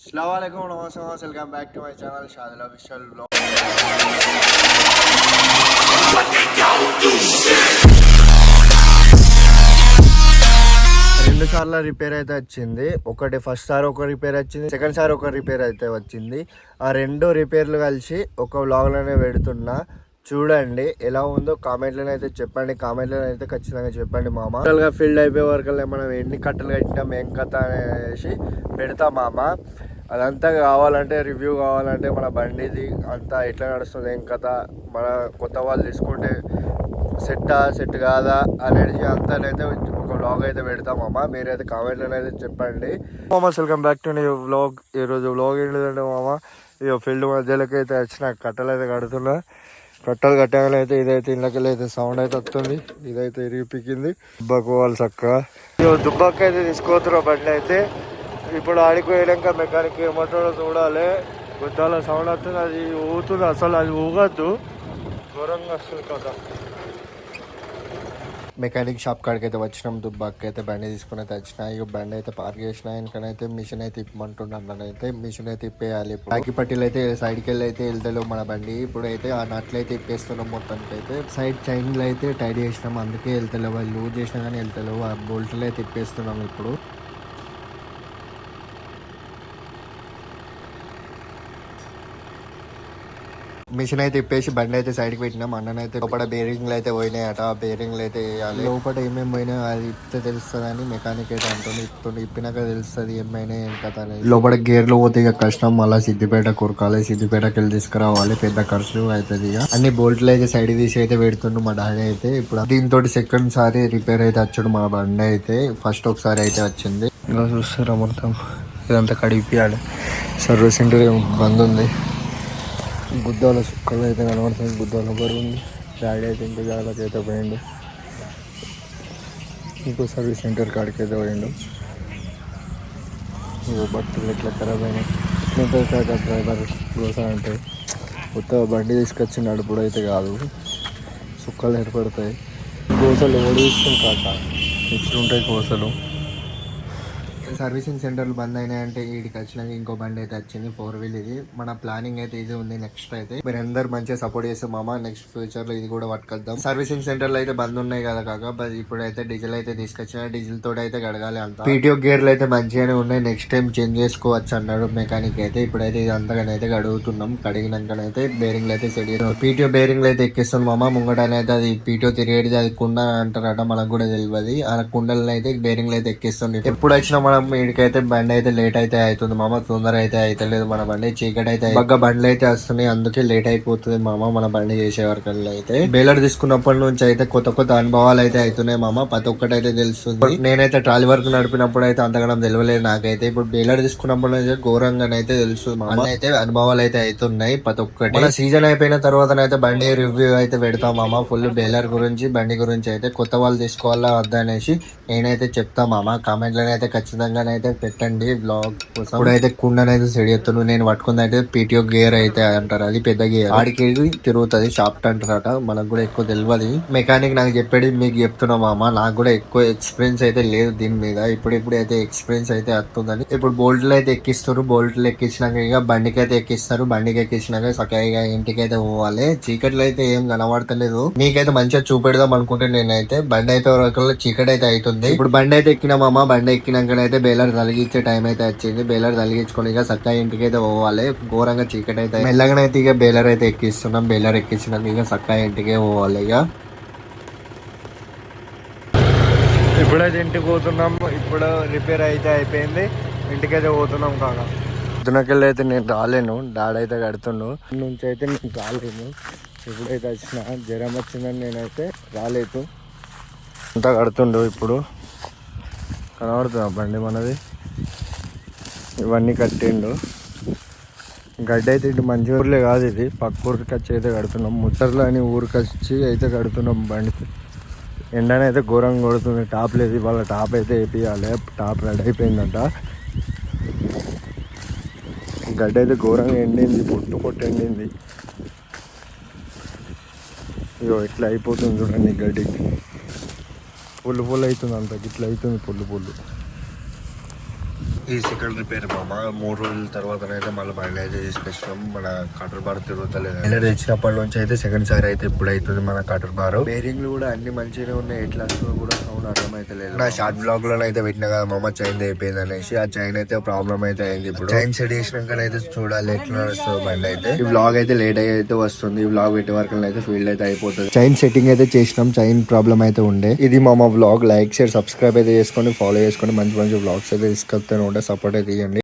अस्सलामुअलैकुम नमस्कार welcome back to my channel Shadil official vlog. రెండు సార్లు రిపేర్ అయితే వచ్చింది. ఒకటి ఫస్ట్ సార్ ఒక రిపేర్ వచ్చింది, సెకండ్ సార్ ఒక రిపేర్ అయితే వచ్చింది. ఆ రెండు రిపేర్లు కలిసి ఒక వ్లాగ్లోనే పెడుతున్నా. చూడండి ఎలా ఉందో కామెంట్లను అయితే చెప్పండి. కామెంట్లను అయితే ఖచ్చితంగా చెప్పండి మామ. ఫీల్డ్ అయిపోయే వరకు మనం ఎన్ని కట్టలు కట్టినాం ఏం కథ అనేసి పెడతాం మామ. అదంతా కావాలంటే రివ్యూ కావాలంటే మన బండిది అంతా ఎట్లా నడుస్తుంది ఏం కథ, మన కొత్త వాళ్ళు తీసుకుంటే సెట్ కాదా అనేది అంతానైతే ఒక వ్లాగ్ అయితే పెడతామమ్మా. మీరైతే కామెంట్లను అయితే చెప్పండి మామ. Welcome back to new vlog. ఈరోజు వ్లాగ్ ఏంటంటే మామ, ఇక ఫీల్డ్ మధ్యలోకి అయితే వచ్చిన కట్టలు అయితే కడుతున్నా. కట్టలు కట్టాలని అయితే ఇదైతే ఇళ్ళకెళ్ళి అయితే సౌండ్ అయితే వస్తుంది. ఇదైతే ఇరిగి పిక్కింది. దుబ్బకోవాలి చక్కగా. దుబ్బక్క అయితే తీసుకోతున్నా బండి అయితే. ఇప్పుడు ఆడికి పోయాక మెకానిక్ ఏమంటాడో చూడాలి. గుద్దాల సౌండ్ వస్తుంది, అది ఊగుతుంది. అసలు అది ఊగద్దు, ఘోరంగా వస్తుంది కదా. మెకానిక్ షాప్ కాడికి అయితే వచ్చినాం. దుబ్బాకి అయితే బండి తీసుకుని అయితే వచ్చిన. ఇక బండి అయితే పార్క్ చేసిన. ఇంకనైతే మిషన్ అయితే ఇప్పమంటున్నాను. అయితే మిషన్ అయితే ఇప్పేయాలి. బాకీ పట్టీలు అయితే సైడ్కి వెళ్ళి అయితే వెళ్తలేవు మన బండి. ఇప్పుడు అయితే ఆ నట్లు అయితే ఇప్పేస్తున్నాం. మొత్తానికి అయితే సైడ్ చైన్లు అయితే టైట్ చేసినాం, అందుకే వెళ్తలేవు. అది లూజ్ చేసినా కానీ వెళ్తలేవు. ఆ బోల్ట్లు అయితే ఇప్పేస్తున్నాం ఇప్పుడు. మిషన్ అయితే ఇప్పేసి బండి అయితే సైడ్కి పెట్టినాం. అన్ననైతే లోపల బేరింగ్లు అయితే పోయినాయట. ఆ బేరింగ్లు అయితే వేయాలి. లోపల ఏమేమి పోయినాయో అది ఇప్పితే తెలుస్తుంది అని మెకానిక్ అయితే అంటుంది. ఇప్పినాక తెలుస్తుంది ఏమైనా ఏం కథ అనేది. లోపల గేర్లు పోతే ఇక కష్టం. మళ్ళీ సిద్దిపేట కురకాలి, సిద్దిపేటకి వెళ్ళి తీసుకురావాలి, పెద్ద ఖర్చు అవుతుంది. ఇక అన్ని బోల్ట్లు అయితే సైడ్ తీసి అయితే పెడుతుండు మా డాడీ అయితే. ఇప్పుడు దీంతో సెకండ్ సారి రిపేర్ అయితే వచ్చాడు మా బండి అయితే. ఫస్ట్ ఒకసారి అయితే వచ్చింది. ఇంకా చూస్తారా మొత్తం ఇదంతా కడిగిపియాలి. సర్వీస్ సెంటర్ బంద్ ఉంది. గుద్దాల సుక్కలు అయితే కనబడుతుంది. గుద్దాల బరువు ఉంది. డాడీ అయితే ఇంకో జాగాకి అయితే పోయిండు. ఇంకో సర్వీస్ సెంటర్ కాడికి అయితే పోయిండు. ఇంకో బట్టలు ఎట్లా ఖరాబ్ అయినాయి. ఎట్లుంటుంది డ్రైవర్ గోస అంటే. కొత్త బండి తీసుకొచ్చి నడుపుడు అయితే కాదు, సుక్కలు ఏర్పడతాయి. గోసలు ఓడిస్తుంది కాక ఎట్లుంటాయి గోసలు. సర్వీసింగ్ సెంటర్లు బంద్ అయినాయంటే వీడికి వచ్చినాక ఇంకో బండి అయితే వచ్చింది, 4 వీల్. ఇది మన ప్లానింగ్ అయితే ఇది ఉంది. నెక్స్ట్ అయితే మీరు అందరు మంచిగా సపోర్ట్ చేస్తే మామ నెక్స్ట్ ఫ్యూచర్ లో ఇది కూడా పట్టుకొద్దాం. సర్వీసింగ్ సెంటర్లు అయితే బంద్ ఉన్నాయి కదా కాక, ఇప్పుడైతే డీజిల్ అయితే తీసుకొచ్చిన. డీజిల్ తోటి అయితే గడగాలి అంతా. పీటీఓ గేర్లు అయితే మంచిగానే ఉన్నాయి. నెక్స్ట్ టైం చేంజ్ చేసుకోవచ్చు అన్నాడు మెకానిక్ అయితే. ఇప్పుడైతే ఇది అంతగానైతే గడుగుతున్నాం. కడిగినాకనైతే బేరింగ్లు అయితే సెట్ చేస్తాం. పీటీఓ బేరింగ్లు అయితే ఎక్కిస్తాం మామ. ముంగటనైతే అది పీటీఓ తిరిగేది అది కుండ అంటారట, మనకు కూడా తెలియదు. ఆ కుండలను అయితే బేరింగ్లు అయితే ఎక్కిస్తుంది. ఎప్పుడు వచ్చినా మనం వీడికైతే బండి అయితే లేట్ అయితే అవుతుంది మామ. తొందర అయితే అవుతలేదు మన బండి. చీకటి అయితే బాగా బండ్లు అయితే వస్తున్నాయి, అందుకే లేట్ అయిపోతుంది మామ మన బండి చేసే వరకు. అయితే బేలర్ తీసుకున్నప్పటి నుంచి అయితే కొత్త అనుభవాలు అయితే అవుతున్నాయి మామ. ప్రతి ఒక్కటి అయితే తెలుస్తుంది. నేనైతే ట్రాలీ వర్క్ నడిపినప్పుడు అయితే అంతగానం తెలియలేదు నాకైతే. ఇప్పుడు బేలర్ తీసుకున్నప్పుడు అయితే ఘోరంగా అయితే తెలుస్తుంది మామ. అయితే అనుభవాలు అయితే అవుతున్నాయి ప్రతి ఒక్కటి. మన సీజన్ అయిపోయిన తర్వాత అయితే బండి రివ్యూ అయితే పెడతాం మామ. ఫుల్ బేలర్ గురించి బండి గురించి అయితే కొత్త వాళ్ళు తీసుకోవాలా వద్దా అనేసి నేనైతే చెప్తా మామ. కామెంట్లను అయితే ఖచ్చితంగా అయితే పెట్టండి బ్లాగ్ కోసం. ఇప్పుడైతే కుండనైతే సెట్ చేస్తాను. నేను పట్టుకుంది అయితే పీటీఓ గేర్ అయితే అంటారు, అది పెద్ద గేర్. ఆడికి తిరుగుతుంది, షాఫ్ట్ అంటారట. మనకు కూడా ఎక్కువ తెలియదు. మెకానిక్ నాకు చెప్పాడు, మీకు చెప్తున్నా మామ. నాకు కూడా ఎక్కువ ఎక్స్పీరియన్స్ అయితే లేదు దీని మీద. ఇప్పుడు అయితే ఎక్స్పీరియన్స్ అయితే వస్తుందని. ఇప్పుడు బోల్ట్లు అయితే ఎక్కిస్తారు. బోల్ట్లు ఎక్కించినాక ఇక బండికి అయితే ఎక్కిస్తారు. బండికి ఎక్కించినాక చక్కగా ఇంటికి అయితే పోవాలి. చీకట్లో అయితే ఏం కనబడతలేదు. మీకైతే మంచిగా చూపెడదాం అనుకుంటే నేనైతే బండి అయితే చీకటి అయితే అవుతుంది. ఇప్పుడు బండి అయితే ఎక్కినా మామ. బండి ఎక్కినాకనైతే బేలర్ తలిగించే టైం అయితే వచ్చింది. బేలర్ తలిగించుకొని ఇక చక్కగా ఇంటికి అయితే పోవాలి. ఘోరంగా చీకటి అయితే మెల్లగానైతే ఇక బేలర్ అయితే ఎక్కిస్తున్నాం. బేలర్ ఎక్కించినాక ఇక చక్కగా ఇంటికే పోవాలి. ఇక ఇప్పుడైతే ఇంటికి పోతున్నాం. ఇప్పుడు రిపేర్ అయితే అయిపోయింది, ఇంటికైతే పోతున్నాం కాక. పొద్దునకెళ్ళి అయితే నేను రాలేను, డాడీ అయితే కడుతుండు. నుంచి అయితే నేను రాలేను. ఇప్పుడైతే వచ్చిన జ్వరం వచ్చిందని నేనైతే రాలేదు. అంతా కడుతుండు. ఇప్పుడు కనబడుతుందా బండి మనది? ఇవన్నీ కట్టిండు. గడ్డి అయితే ఇటు మంచి ఊర్లే కాదు, ఇది పక్క ఊరికి వచ్చి అయితే కడుతున్నాం. ముచ్చర్లు అని ఊరికి వచ్చి అయితే కడుతున్నాం బండికి. ఎండనైతే ఘోరంగా కొడుతుంది. టాప్ లేదు, వాళ్ళ టాప్ అయితే వేపియాలి. టాప్ రెడీ అయిపోయిందంట. గడ్డి అయితే ఘోరంగా ఎండింది, పొట్టు ఎండింది. ఇగో ఇట్లా అయిపోతుంది చూడండి గడ్డికి. పుల్లు అవుతుంది అంత ఇట్లా అవుతుంది పుల్లు. ఈ సెకండ్ రిపేర్ మామ 3 రోజుల తర్వాత అయితే మళ్ళీ బండి అయితే తీసుకొచ్చినాం. మన కటర్ బార్ తిరుగుతలేదు. ఇలా తెచ్చినప్పటి నుంచి అయితే సెకండ్ సారి అయితే ఇప్పుడు అవుతుంది మన కటర్ బార్. బేరింగ్లు కూడా అన్ని మంచిగానే ఉన్నాయి. ఎట్లా వస్తుందో కూడా సౌండ్ అర్థమైతే లేదు. నా షార్ట్ బ్లాగ్ లో అయితే పెట్టిన కదా మామ చైన్ అయిపోయింది అనేసి. ఆ చైన్ అయితే ప్రాబ్లం అయితే అయింది. ఇప్పుడు చైన్ సెట్ చేసినాక అయితే చూడాలి ఎట్లా నడుస్తుంది బండి అయితే. ఈ వ్లాగ్ అయితే లేట్ అయితే వస్తుంది. ఈ వ్లాగ్ పెట్టే వరకు అయితే ఫీల్డ్ అయితే అయిపోతుంది. చైన్ సెట్టింగ్ అయితే చేసినాం. చైన్ ప్రాబ్లం అయితే ఉండే. ఇది మా వ్లాగ్. లైక్ షేర్ సబ్స్క్రైబ్ అయితే చేసుకొని ఫాలో చేసుకొని మంచి మంచి వ్లాగ్స్ అయితే తీసుకొస్తాను. సపోర్ట్ అయితే ఇవ్వండి.